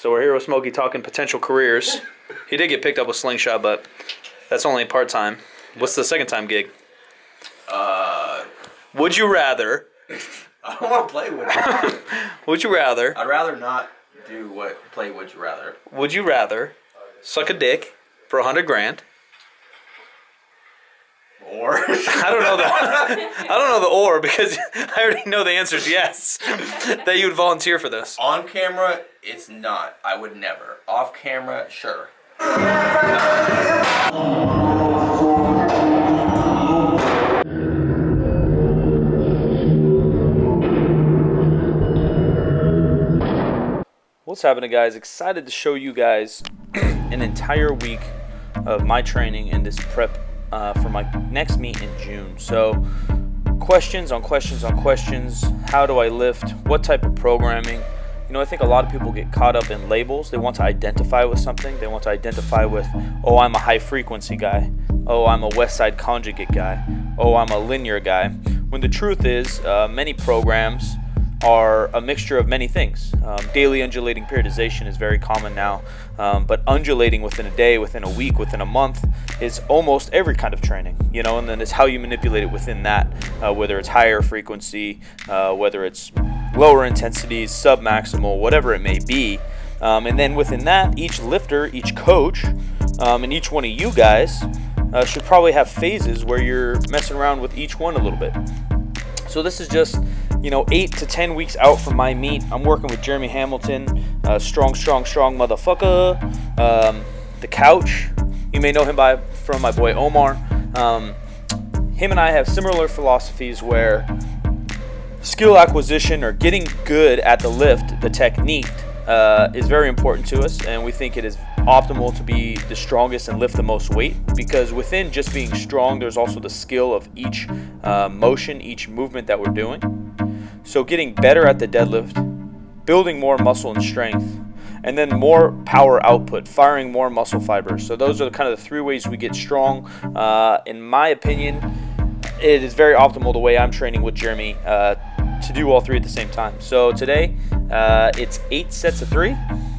So we're here with Smokey talking potential careers. He did get picked up with Slingshot, but that's only part-time. What's the second-time gig? Would you rather... I don't want to play with you. Would you rather... I'd rather not play Would You Rather. Would you rather suck a dick for $100,000? Or... I don't know the or because I already know the answer is yes. That you would volunteer for this. On camera, it's not. I would never. Off camera, sure. What's happening, guys? Excited to show you guys an entire week of my training and this prep for my next meet in June. So questions on questions on questions. How do I lift? What type of programming? You know, I think a lot of people get caught up in labels. They want to identify with something. They want to identify with, oh, I'm a high frequency guy. Oh, I'm a West Side Conjugate guy. Oh, I'm a linear guy. When the truth is, many programs are a mixture of many things. Daily undulating periodization is very common now, but undulating within a day, within a week, within a month is almost every kind of training, you know, and then it's how you manipulate it within that, whether it's higher frequency, whether it's lower intensities, sub-maximal, whatever it may be. And then within that, each lifter, each coach, and each one of you guys should probably have phases where you're messing around with each one a little bit. So this is just, 8 to 10 weeks out from my meet. I'm working with Jeremy Hamilton, strong motherfucker. The Couch, you may know him from my boy Omar. Him and I have similar philosophies where skill acquisition or getting good at the lift, the technique, is very important to us, and we think it is optimal to be the strongest and lift the most weight, because within just being strong, there's also the skill of each motion, each movement that we're doing. So getting better at the deadlift, building more muscle and strength, and then more power output, firing more muscle fibers. So those are kind of the three ways we get strong. In my opinion, it is very optimal the way I'm training with Jeremy to do all three at the same time. So today, it's 8 sets of 3.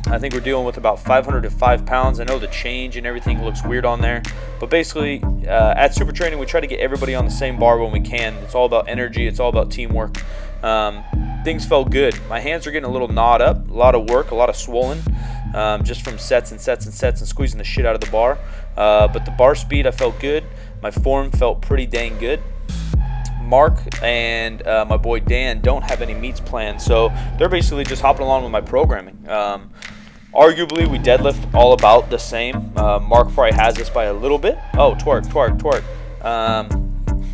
I think we're dealing with about 505 pounds. I know the change and everything looks weird on there, but basically at Super Training, we try to get everybody on the same bar when we can. It's all about energy. It's all about teamwork. Things felt good. My hands are getting a little gnawed up, a lot of work, a lot of swollen, just from sets and squeezing the shit out of the bar. But the bar speed, I felt good. My form felt pretty dang good. Mark and my boy Dan don't have any meets planned, so they're basically just hopping along with my programming. Arguably, we deadlift all about the same. Mark probably has us by a little bit. Oh, twerk.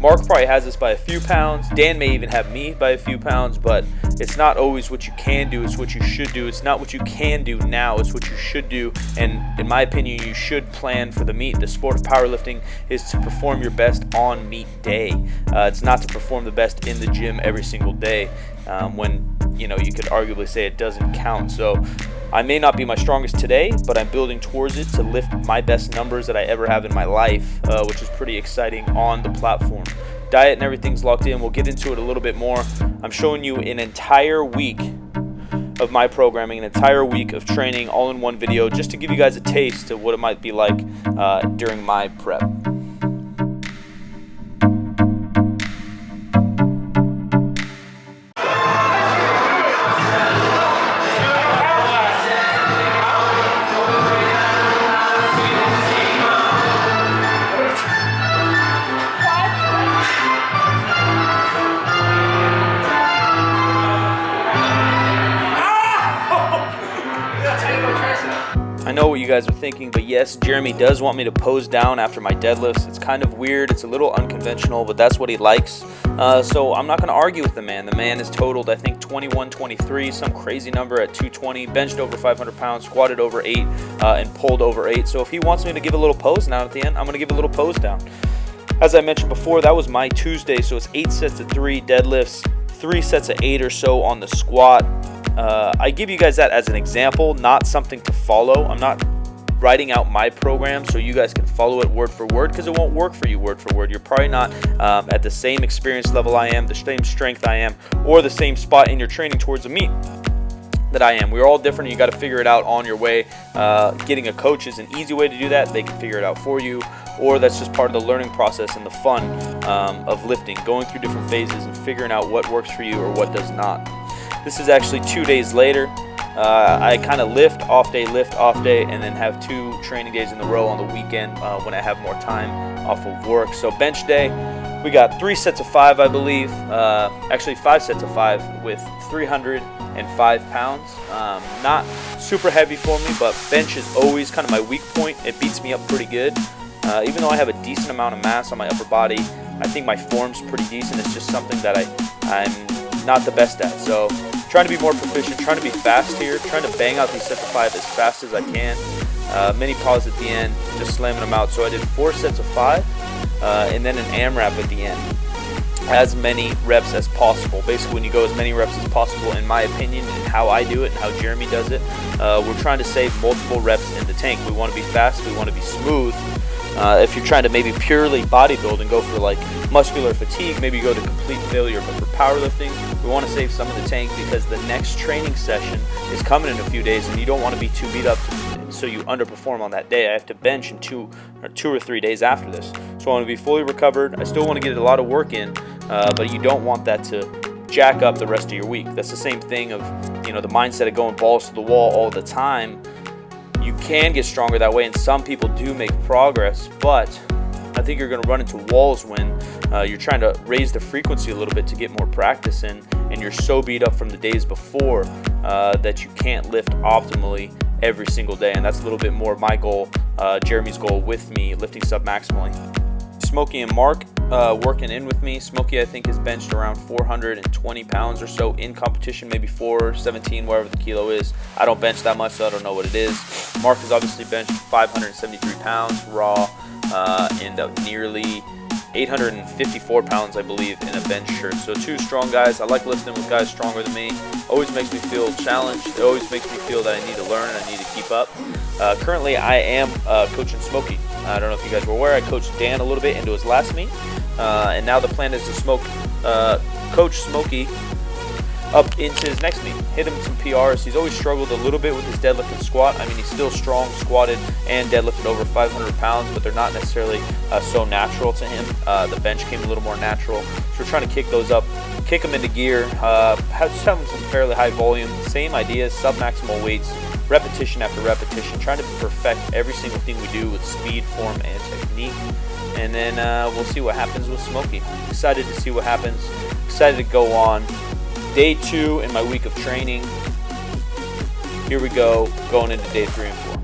Mark probably has us by a few pounds. Dan may even have me by a few pounds, but it's not always what you can do, it's what you should do. It's not what you can do now, it's what you should do. And in my opinion, you should plan for the meet. The sport of powerlifting is to perform your best on meet day. It's not to perform the best in the gym every single day, when you could arguably say it doesn't count. So I may not be my strongest today, but I'm building towards it to lift my best numbers that I ever have in my life, which is pretty exciting on the platform. Diet and everything's locked in. We'll get into it a little bit more. I'm showing you an entire week of my programming, an entire week of training, all in one video, just to give you guys a taste of what it might be like during my prep. I know what you guys are thinking, but yes, Jeremy does want me to pose down after my deadlifts. It's kind of weird, it's a little unconventional, but that's what he likes. So I'm not going to argue with the man. The man has totaled, I think, 21-23, some crazy number at 220, benched over 500 pounds, squatted over 8, and pulled over 8. So if he wants me to give a little pose down at the end, I'm going to give a little pose down. As I mentioned before, that was my Tuesday, so it's 8 sets of 3 deadlifts, 3 sets of 8 or so on the squat. I give you guys that as an example, not something to follow. I'm not writing out my program so you guys can follow it word for word, because it won't work for you word for word. You're probably not at the same experience level I am, the same strength I am, or the same spot in your training towards a meet. that I am. We're all different. You got to figure it out on your way. Getting a coach is an easy way to do that. They can figure it out for you, or that's just part of the learning process and the fun of lifting, going through different phases and figuring out what works for you or what does not. This is actually 2 days later. I kind of lift, off day, and then have 2 training days in a row on the weekend when I have more time off of work. So bench day, we got 3 sets of 5, I believe. Actually 5 sets of 5 with 305 pounds. Not super heavy for me, but bench is always kind of my weak point. It beats me up pretty good. Even though I have a decent amount of mass on my upper body, I think my form's pretty decent. It's just something that I'm not the best at. So trying to be more proficient, trying to be fast here, trying to bang out these sets of 5 as fast as I can. Mini pause at the end, just slamming them out. So I did 4 sets of 5 and then an AMRAP at the end. As many reps as possible. Basically, when you go as many reps as possible, in my opinion, and how I do it and how Jeremy does it, we're trying to save multiple reps in the tank. We want to be fast, we want to be smooth. If you're trying to maybe purely bodybuild and go for like muscular fatigue, maybe go to complete failure. But for powerlifting, we want to save some of the tank because the next training session is coming in a few days and you don't want to be too beat up so you underperform on that day. I have to bench in 2 or 3 days after this. So I want to be fully recovered. I still want to get a lot of work in, but you don't want that to jack up the rest of your week. That's the same thing of, the mindset of going balls to the wall all the time. You can get stronger that way, and some people do make progress, but I think you're going to run into walls when you're trying to raise the frequency a little bit to get more practice in, and you're so beat up from the days before that you can't lift optimally every single day. And that's a little bit more my goal, Jeremy's goal with me, lifting sub-maximally. Smokey and Mark working in with me. Smokey, I think, has benched around 420 pounds or so in competition, maybe 417, wherever the kilo is. I don't bench that much, so I don't know what it is. Mark has obviously benched 573 pounds raw and nearly 854 pounds, I believe, in a bench shirt. So 2 strong guys. I like lifting with guys stronger than me. Always makes me feel challenged. It always makes me feel that I need to learn and I need to keep up. Currently, I am coaching Smokey. I don't know if you guys were aware. I coached Dan a little bit into his last meet. And now the plan is to coach Smokey up into his next meet, hit him some PRs. He's always struggled a little bit with his deadlift and squat. I mean, he's still strong, squatted, and deadlifted over 500 pounds, but they're not necessarily so natural to him. The bench came a little more natural. So we're trying to kick those up, kick them into gear, just have them some fairly high volume. Same ideas, sub-maximal weights, repetition after repetition, trying to perfect every single thing we do with speed, form, and technique. And then we'll see what happens with Smokey. Excited to see what happens. Excited to go on day 2 in my week of training. Here we go, going into day 3 and 4.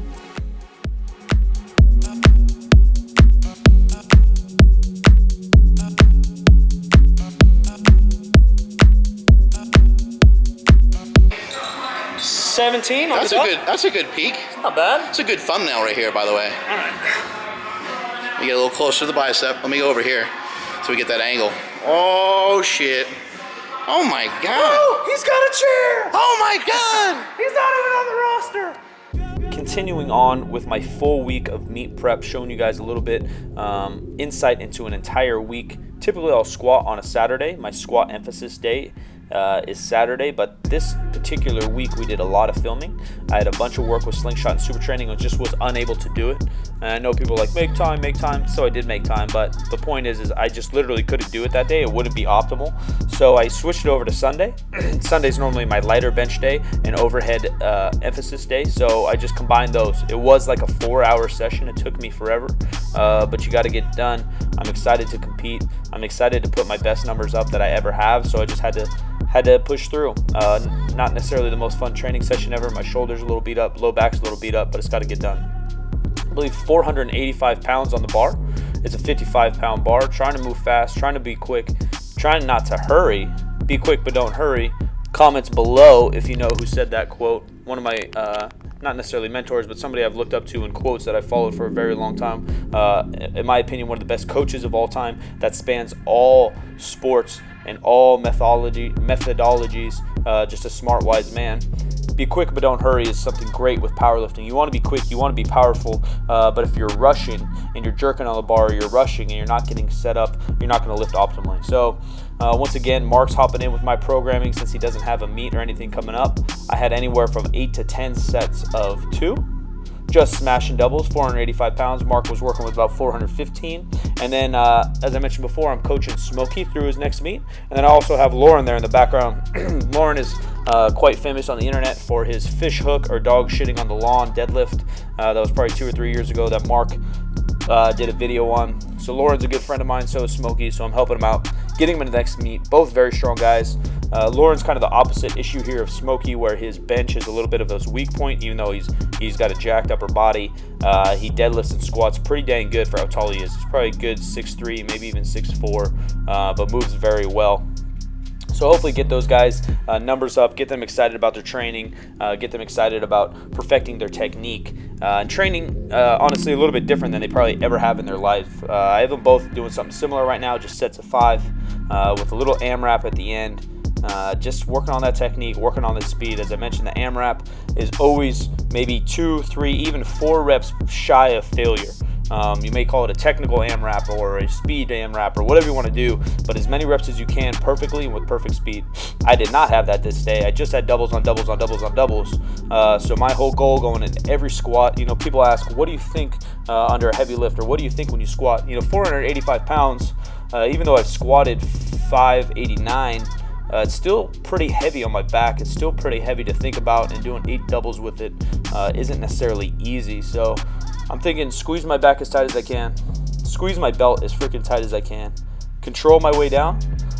That's a good peak. Not bad. It's a good thumbnail right here, by the way. All right. Let me get a little closer to the bicep. Let me go over here so we get that angle. Oh shit. Oh my god. Oh, he's got a chair. Oh my god. He's not even on the roster. Continuing on with my full week of meet prep, showing you guys a little bit insight into an entire week. Typically I'll squat on a Saturday. My squat emphasis day is Saturday, but this particular week we did a lot of filming. I had a bunch of work with slingshot and super training and just was unable to do it. And I know people are like, make time, so I did make time, but the point is I just literally couldn't do it that day. It wouldn't be optimal. So I switched it over to Sunday. Sunday's normally my lighter bench day and overhead emphasis day, so I just combined those. It was like a 4-hour session. It took me forever, but you got to get it done. I'm excited to compete. I'm excited to put my best numbers up that I ever have, so I just had to push through. Not necessarily the most fun training session ever. My shoulder's a little beat up, low back's a little beat up, but it's got to get done. I believe 485 pounds on the bar. It's a 55-pound bar. Trying to move fast, trying to be quick, trying not to hurry. Be quick, but don't hurry. Comments below if you know who said that quote. One of my, not necessarily mentors, but somebody I've looked up to in quotes that I've followed for a very long time. In my opinion, one of the best coaches of all time that spans all sports and all methodologies. Just a smart, wise man. be quick but don't hurry is something great with powerlifting. You want to be quick, you want to be powerful, but if you're rushing and you're jerking on the bar, or you're rushing and you're not getting set up, you're not going to lift optimally. So once again, Mark's hopping in with my programming since he doesn't have a meet or anything coming up. I had anywhere from 8 to 10 sets of 2. Just smashing doubles, 485 pounds. Mark was working with about 415. And then, as I mentioned before, I'm coaching Smokey through his next meet. And then I also have Lauren there in the background. Lauren is quite famous on the internet for his fish hook or dog shitting on the lawn deadlift. That was probably 2 or 3 years ago that Mark did a video on. So Lauren's a good friend of mine, so is Smokey, so I'm helping him out, getting him in the next meet. Both very strong guys. Lauren's kind of the opposite issue here of Smokey, where his bench is a little bit of his weak point, even though he's got a jacked upper body. He deadlifts and squats pretty dang good for how tall he is. He's probably a good 6'3", maybe even 6'4", but moves very well. So hopefully get those guys numbers up, get them excited about their training, get them excited about perfecting their technique. And training, honestly, a little bit different than they probably ever have in their life. I have them both doing something similar right now, just sets of 5 with a little AMRAP at the end. Just working on that technique, working on the speed. As I mentioned, the AMRAP is always maybe 2, 3, even 4 reps shy of failure. You may call it a technical AMRAP or a speed AMRAP or whatever you want to do, but as many reps as you can perfectly and with perfect speed. I did not have that this day. I just had doubles on doubles on doubles on doubles. So my whole goal going into every squat, people ask, what do you think under a heavy lift, or what do you think when you squat? 485 pounds, even though I've squatted 589, it's still pretty heavy on my back. It's still pretty heavy to think about, and doing 8 doubles with it isn't necessarily easy. So I'm thinking squeeze my back as tight as I can, squeeze my belt as freaking tight as I can, control my way down,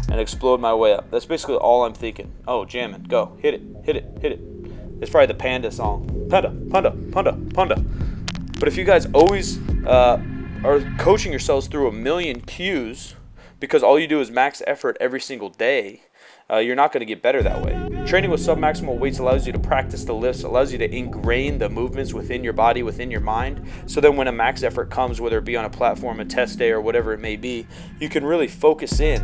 and explode my way up. That's basically all I'm thinking. Oh, jam it, go, hit it, hit it, hit it. It's probably the Panda song. Panda, Panda, Panda, Panda. But if you guys always are coaching yourselves through a million cues because all you do is max effort every single day, you're not going to get better that way. Training with submaximal weights allows you to practice the lifts, allows you to ingrain the movements within your body, within your mind, so then when a max effort comes, whether it be on a platform, a test day, or whatever it may be, you can really focus in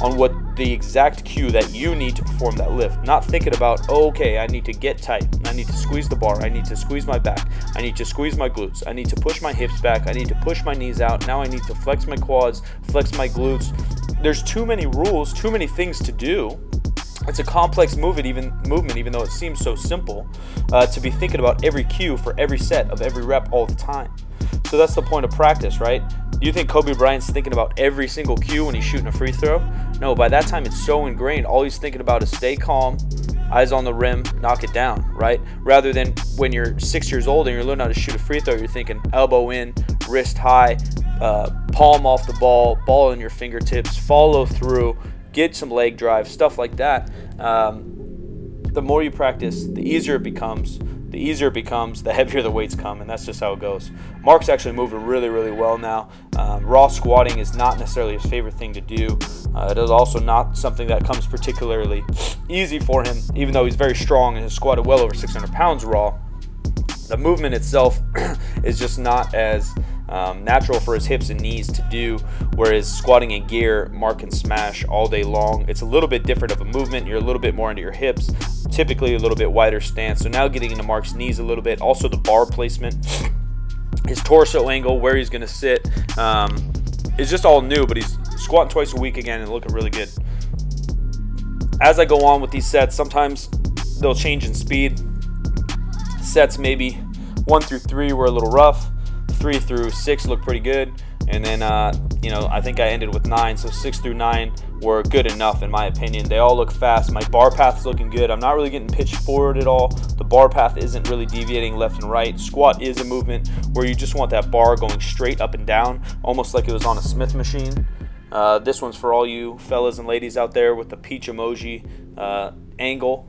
on what the exact cue that you need to perform that lift. Not thinking about, okay, I need to get tight, I need to squeeze the bar, I need to squeeze my back, I need to squeeze my glutes, I need to push my hips back, I need to push my knees out, now I need to flex my quads, flex my glutes. There's too many rules, too many things to do. It's a complex movement, even though it seems so simple, to be thinking about every cue for every set of every rep all the time. So that's the point of practice, right? Do you think Kobe Bryant's thinking about every single cue when he's shooting a free throw? No, by that time it's so ingrained. All he's thinking about is stay calm, eyes on the rim, knock it down, right? Rather than when you're 6 years old and you're learning how to shoot a free throw, you're thinking elbow in, wrist high, palm off the ball in your fingertips, follow through, get some leg drive, stuff like that. The more you practice, the easier it becomes. The easier it becomes, the heavier the weights come, and that's just how it goes. Mark's actually moving really, really well now. Raw squatting is not necessarily his favorite thing to do. It is also not something that comes particularly easy for him, even though he's very strong and has squatted well over 600 pounds raw. The movement itself is just not as natural for his hips and knees to do, whereas squatting in gear, Mark can smash all day long. It's a little bit different of a movement. You're a little bit more into your hips, typically a little bit wider stance. So now getting into Mark's knees a little bit. Also the bar placement, his torso angle, where he's going to sit, is just all new, but he's squatting twice a week again and looking really good. As I go on with these sets, sometimes they'll change in speed. Sets maybe 1 through 3 were a little rough. 3 through 6 look pretty good, and then I think I ended with 9, so 6 through 9 were good enough in my opinion. They all look fast. My bar path is looking good. I'm not really getting pitched forward at all. The bar path isn't really deviating left and right. Squat is a movement where you just want that bar going straight up and down, almost like it was on a Smith machine. This one's for all you fellas and ladies out there with the peach emoji angle,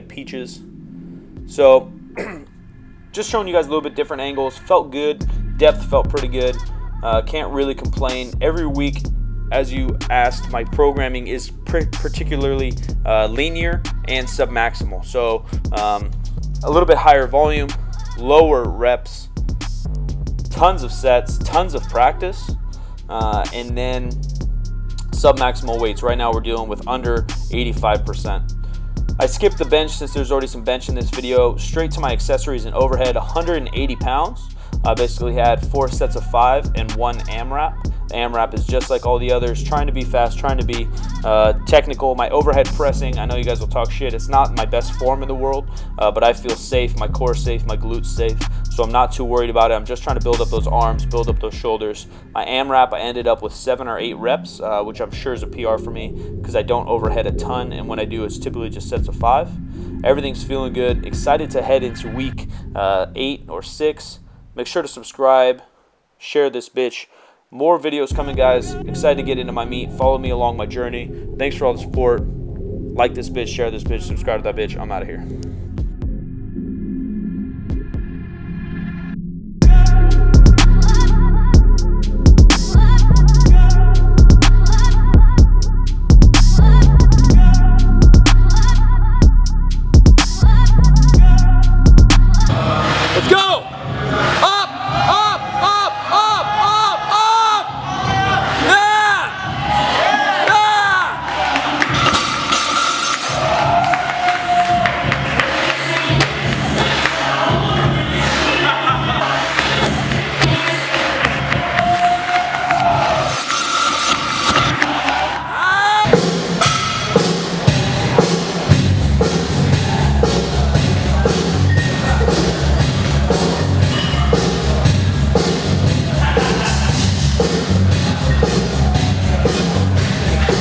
#peaches. So just showing you guys a little bit different angles. Felt good. Depth felt pretty good. Can't really complain. Every week, as you asked, my programming is particularly linear and submaximal. So a little bit higher volume, lower reps, tons of sets, tons of practice, and then submaximal weights. Right now we're dealing with under 85%. I skipped the bench since there's already some bench in this video. Straight to my accessories and overhead, 180 pounds. I basically had 4 sets of 5 and 1 AMRAP. The AMRAP is just like all the others, trying to be fast, trying to be technical. My overhead pressing, I know you guys will talk shit. It's not my best form in the world, but I feel safe, my core's safe, my glutes safe. So I'm not too worried about it. I'm just trying to build up those arms, build up those shoulders. My AMRAP, I ended up with 7 or 8 reps, which I'm sure is a PR for me because I don't overhead a ton, and when I do, it's typically just sets of 5. Everything's feeling good. Excited to head into week 8 or 6. Make sure to subscribe, share this bitch. More videos coming, guys. Excited to get into my meet. Follow me along my journey. Thanks for all the support. Like this bitch, share this bitch, subscribe to that bitch. I'm out of here.